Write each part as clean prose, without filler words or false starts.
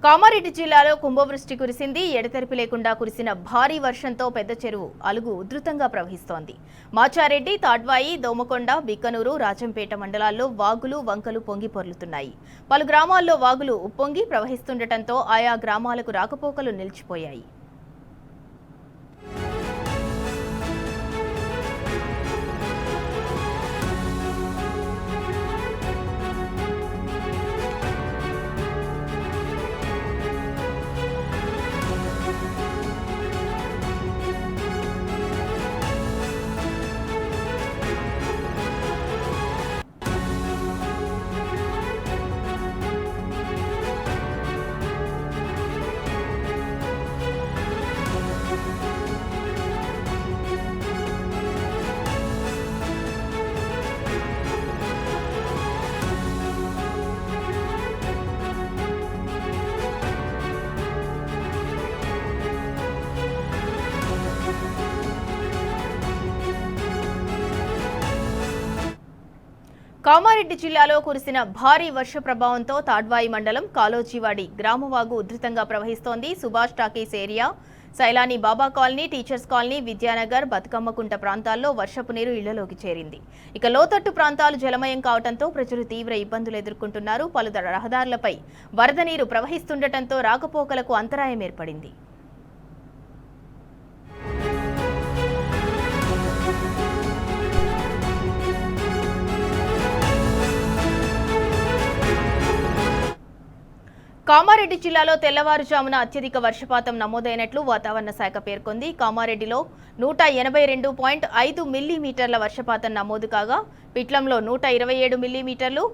కామారెడ్డి జిల్లాలో కుంభవృష్టి కురిసింది. ఎడతెరిపి లేకుండా కురిసిన భారీ వర్షంతో పెద్ద చెరువు అలుగు ఉధృతంగా ప్రవహిస్తోంది. మాచారెడ్డి, తాడ్వాయి, దోమకొండ, బిక్కనూరు, రాజంపేట మండలాల్లో వాగులు, వంకలు పొంగి పొర్లుతున్నాయి. పలు గ్రామాల్లో వాగులు ఉప్పొంగి ప్రవహిస్తుండటంతో ఆయా గ్రామాలకు రాకపోకలు నిలిచిపోయాయి. కామారెడ్డి జిల్లాలో కురిసిన భారీ వర్ష ప్రభావంతో తాడ్వాయి మండలం కాలోజీవాడి గ్రామవాగు ఉధృతంగా ప్రవహిస్తోంది. Subhash talkies area, Sailani Baba colony, teachers colony, Vidyanagar, Bathukammakunta ప్రాంతాల్లో వర్షపు నీరు ఇళ్లలోకి చేరింది. ఇక లోతట్టు ప్రాంతాలు జలమయం కావడంతో ప్రజలు తీవ్ర ఇబ్బందులు ఎదుర్కొంటున్నారు. పలు రహదారులపై వరద నీరు ప్రవహిస్తుండటంతో రాకపోకలకు అంతరాయం ఏర్పడింది. కామారెడ్డి జిల్లాలో తెల్లవారుజామున అత్యధిక వర్షపాతం నమోదైనట్లు వాతావరణ శాఖ పేర్కొంది. కామారెడ్డిలో 182.5 మిల్లీమీటర్ల వర్షపాతం నమోదు కాగా, పిట్లంలో 127 మిల్లీమీటర్లు,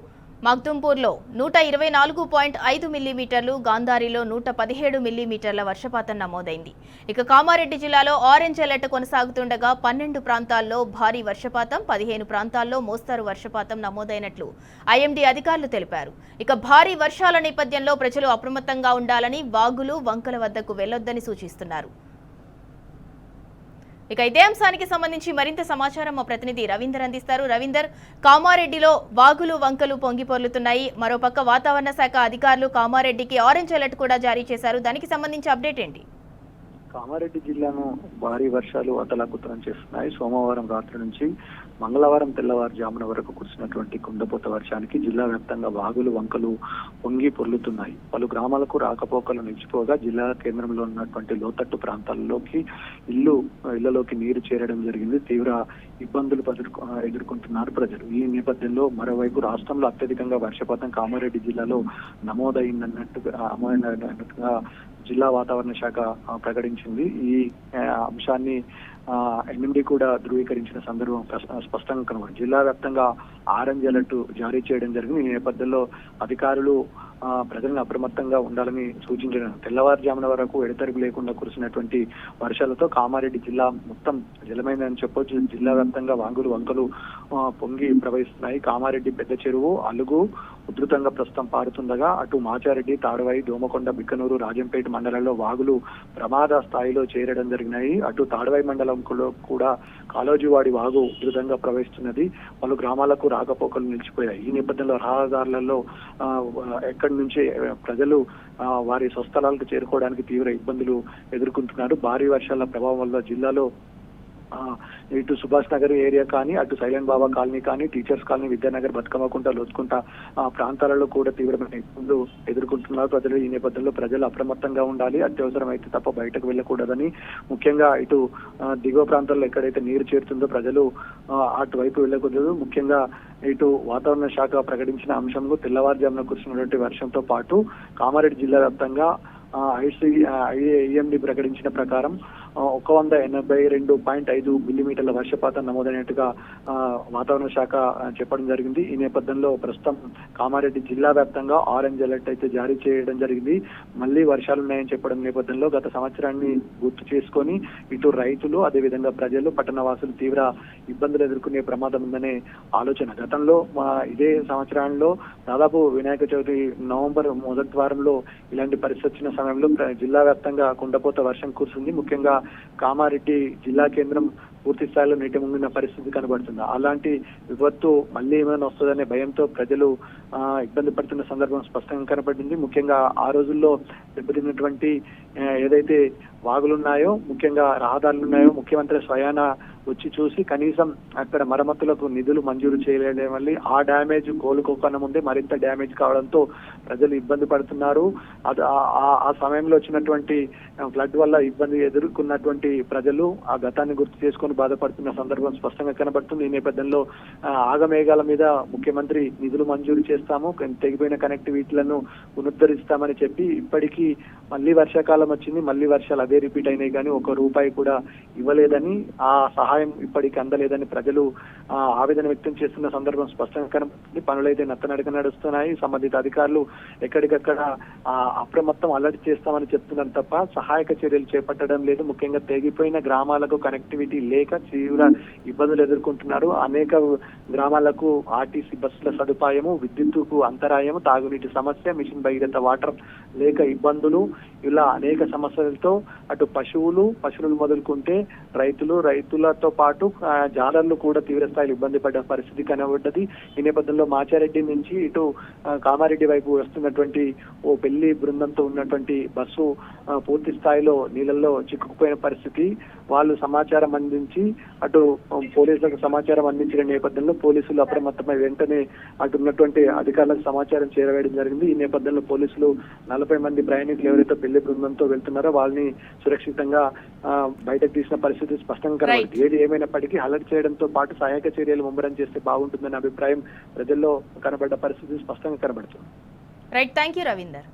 మగ్దుంపూర్లో 124.5 మిల్లీమీటర్లు, గాంధారిలో 117 మిల్లీమీటర్ల వర్షపాతం నమోదైంది. ఇక కామారెడ్డి జిల్లాలో ఆరెంజ్ అలర్ట్ కొనసాగుతుండగా 12 ప్రాంతాల్లో భారీ వర్షపాతం, 15 ప్రాంతాల్లో మోస్తరు వర్షపాతం నమోదైనట్లు ఐఎండీ అధికారులు తెలిపారు. ఇక భారీ వర్షాల నేపథ్యంలో ప్రజలు అప్రమత్తంగా ఉండాలని, వాగులు, వంకల వద్దకు వెళ్లొద్దని సూచిస్తున్నారు. ఇక ఇదే అంశానికి సంబంధించి మరింత సమాచారం మా ప్రతినిధి రవీందర్ అందిస్తారు. రవీందర్, కామారెడ్డిలో వాగులు, వంకలు పొంగి పొర్లుతున్నాయి. మరోపక్క వాతావరణ శాఖ అధికారులు కామారెడ్డికి ఆరెంజ్ అలర్ట్ కూడా జారీ చేశారు. దానికి సంబంధించి అప్డేట్ ఏంటి? కామారెడ్డి జిల్లాను భారీ వర్షాలు అతలాకుతలం చేస్తున్నాయి. సోమవారం రాత్రి నుంచి మంగళవారం తెల్లవారుజామున వరకు కురిసినటువంటి కుండపోత వర్షానికి జిల్లా వ్యాప్తంగా వాగులు, వంకలు పొంగి పొర్లుతున్నాయి. పలు గ్రామాలకు రాకపోకలు నిలిచిపోగా జిల్లా కేంద్రంలో ఉన్నటువంటి లోతట్టు ప్రాంతాల్లోకి ఇళ్లలోకి నీరు చేరడం జరిగింది. తీవ్ర ఇబ్బందులు ఎదుర్కొంటున్నారు ప్రజలు. ఈ నేపథ్యంలో మరోవైపు రాష్ట్రంలో అత్యధికంగా వర్షపాతం కామారెడ్డి జిల్లాలో నమోదైందన్నట్టుగా జిల్లా వాతావరణ శాఖ ప్రకటించింది. ఈ అంశాన్ని ఎన్ఎండి కూడా ధృవీకరించిన సందర్భం స్పష్టంగా కనబడింది. జిల్లా వ్యాప్తంగా ఆరెంజ్ అలర్ట్ జారీ చేయడం జరిగింది. ఈ నేపథ్యంలో అధికారులు ప్రజలను అప్రమత్తంగా ఉండాలని సూచించడం. తెల్లవారుజామున వరకు ఎడతెరిపి లేకుండా కురిసినటువంటి వర్షాలతో కామారెడ్డి జిల్లా మొత్తం జలమైందని చెప్పొచ్చు. జిల్లా వ్యాప్తంగా వాగులు, వంకలు పొంగి ప్రవహిస్తున్నాయి. కామారెడ్డి పెద్ద చెరువు అలుగు ఉధృతంగా ప్రస్తుతం పారుతుండగా అటు మాచారెడ్డి, తాడవాయి, దోమకొండ, బిక్కనూరు, రాజంపేట మండలాల్లో వాగులు ప్రమాద స్థాయిలో చేరడం జరిగినాయి. అటు తాడవాయి మండలంలో కూడా కాలోజీవాడి వాగు ఉధృతంగా ప్రవహిస్తున్నది. పలు గ్రామాలకు రాకపోకలు నిలిచిపోయాయి. ఈ నేపథ్యంలో రహదారులలో ఎక్కడి నుంచి ప్రజలు వారి స్వస్థలాలకు చేరుకోవడానికి తీవ్ర ఇబ్బందులు ఎదుర్కొంటున్నారు. భారీ వర్షాల ప్రభావం వల్ల జిల్లాలో ఇటు సుభాష్ నగర్ ఏరియా కానీ, అటు సైలెంట్ బాబా కాలనీ కానీ, టీచర్స్ కాలనీ, విద్యానగర్, బతుకమ్మకుంట, లోతుకుంట ప్రాంతాలలో కూడా తీవ్రమైన ఇబ్బందులు ఎదుర్కొంటున్నారు ప్రజలు. ఈ నేపథ్యంలో ప్రజలు అప్రమత్తంగా ఉండాలి. అత్యవసరం అయితే తప్ప బయటకు వెళ్ళకూడదని, ముఖ్యంగా ఇటు దిగువ ప్రాంతాల్లో ఎక్కడైతే నీరు చేరుతుందో ప్రజలు అటువైపు వెళ్ళకూడదు. ముఖ్యంగా ఇటు వాతావరణ శాఖ ప్రకటించిన అంశంలో తెల్లవారుజామున కురిసినటువంటి వర్షంతో పాటు కామారెడ్డి జిల్లా వ్యాప్తంగా ఐఎండీ ప్రకటించిన ప్రకారం 182.5 మిల్లీమీటర్ల వర్షపాతం నమోదైనట్టుగా వాతావరణ శాఖ చెప్పడం జరిగింది. ఈ నేపథ్యంలో ప్రస్తుతం కామారెడ్డి జిల్లా వ్యాప్తంగా ఆరెంజ్ అలర్ట్ అయితే జారీ చేయడం జరిగింది. మళ్లీ వర్షాలు ఉన్నాయని చెప్పడం నేపథ్యంలో గత సంవత్సరాన్ని గుర్తు చేసుకొని ఇటు రైతులు, అదేవిధంగా ప్రజలు, పట్టణవాసులు తీవ్ర ఇబ్బందులు ఎదుర్కొనే ప్రమాదం ఉందనే ఆలోచన. గతంలో ఇదే సంవత్సరంలో దాదాపు వినాయక చవితి నవంబర్ మొదటి వారంలో ఇలాంటి పరిస్థితి వచ్చిన సమయంలో జిల్లా వ్యాప్తంగా కుండపోత వర్షం కురిసింది. ముఖ్యంగా కామారెడ్డి జిల్లా కేంద్రం పూర్తి స్థాయిలో నీటి ముంగిన పరిస్థితి కనబడుతుంది. అలాంటి విపత్తు మళ్ళీ ఏమైనా వస్తుందనే భయంతో ప్రజలు ఇబ్బంది పడుతున్న సందర్భం స్పష్టంగా కనబడింది. ముఖ్యంగా ఆ రోజుల్లో దెబ్బతిన్నటువంటి ఏదైతే వాగులున్నాయో, ముఖ్యంగా రహదారులు ఉన్నాయో, ముఖ్యమంత్రి స్వయాన వచ్చి చూసి కనీసం అక్కడ మరమ్మతులకు నిధులు మంజూరు చేయలేడం వల్ల ఆ డ్యామేజ్ కోలుకోకుండా ముందే మరింత డ్యామేజ్ కావడంతో ప్రజలు ఇబ్బంది పడుతున్నారు. ఆ సమయంలో వచ్చినటువంటి ఫ్లడ్ వల్ల ఇబ్బంది ఎదుర్కొన్నటువంటి ప్రజలు ఆ గతాన్ని గుర్తు చేసుకొని బాధపడుతున్న సందర్భం స్పష్టంగా కనబడుతుంది. ఈ నేపథ్యంలో ఆగమేఘాల మీద ముఖ్యమంత్రి నిధులు మంజూరు చేస్తాము, తెగిపోయిన కనెక్టివిటీలను పునరుద్ధరిస్తామని చెప్పి ఇప్పటికీ మళ్ళీ వర్షాకాలం వచ్చింది, మళ్ళీ వర్షాలు అదే రిపీట్ అయినాయి, కానీ ఒక రూపాయి కూడా ఇవ్వలేదని, ఆ సహాయం ఇప్పటికీ అందలేదని ప్రజలు ఆవేదన వ్యక్తం చేస్తున్న సందర్భం స్పష్టంగా కనబడుతుంది. పనులైతే నత్తనడక నడుస్తున్నాయి. సంబంధిత అధికారులు ఎక్కడికక్కడ అప్రమత్తం అలర్ట్ చేస్తామని చెప్తున్నారు తప్ప సహాయక చర్యలు చేపట్టడం లేదు. ముఖ్యంగా తెగిపోయిన గ్రామాలకు కనెక్టివిటీ లేక తీవ్ర ఇబ్బందులు ఎదుర్కొంటున్నారు. అనేక గ్రామాలకు ఆర్టీసీ బస్సుల సదుపాయము, విద్యుత్తుకు అంతరాయము, తాగునీటి సమస్య, మిషన్ భగీరథ వాటర్ లేక ఇబ్బందులు, ఇలా అనేక సమస్యలతో అటు పశువులు మొదలుకుంటే రైతులతో పాటు జాలర్లు కూడా తీవ్ర స్థాయిలో ఇబ్బంది పడ్డ పరిస్థితి కనబడ్డది. ఈ నేపథ్యంలో మాచారెడ్డి నుంచి ఇటు కామారెడ్డి వైపు వస్తున్నటువంటి ఓ పెళ్లి బృందంతో ఉన్నటువంటి బస్సు పూర్తి స్థాయిలో నీళ్ళల్లో చిక్కుకుపోయిన పరిస్థితి. వాళ్ళు సమాచారం అందించి అటు పోలీసులకు సమాచారం అందించిన నేపథ్యంలో పోలీసులు అప్రమత్తమై వెంటనే అటు ఉన్నటువంటి అధికారులకు సమాచారం చేరవేయడం జరిగింది. ఈ నేపథ్యంలో పోలీసులు 40 మంది ప్రయాణికులు ఎవరైతే పెళ్లి బృందంతో వెళ్తున్నారో వాళ్ళని సురక్షితంగా బయటకు తీసిన పరిస్థితి స్పష్టంగా కనబడుతుంది. ఏది ఏమైనప్పటికీ అలర్ట్ చేయడంతో పాటు సహాయక చర్యలు ముమ్మరం చేస్తే బాగుంటుందనే అభిప్రాయం ప్రజల్లో కనబడ్డ పరిస్థితి స్పష్టంగా కనబడుతుంది. Right, thank you Ravinder.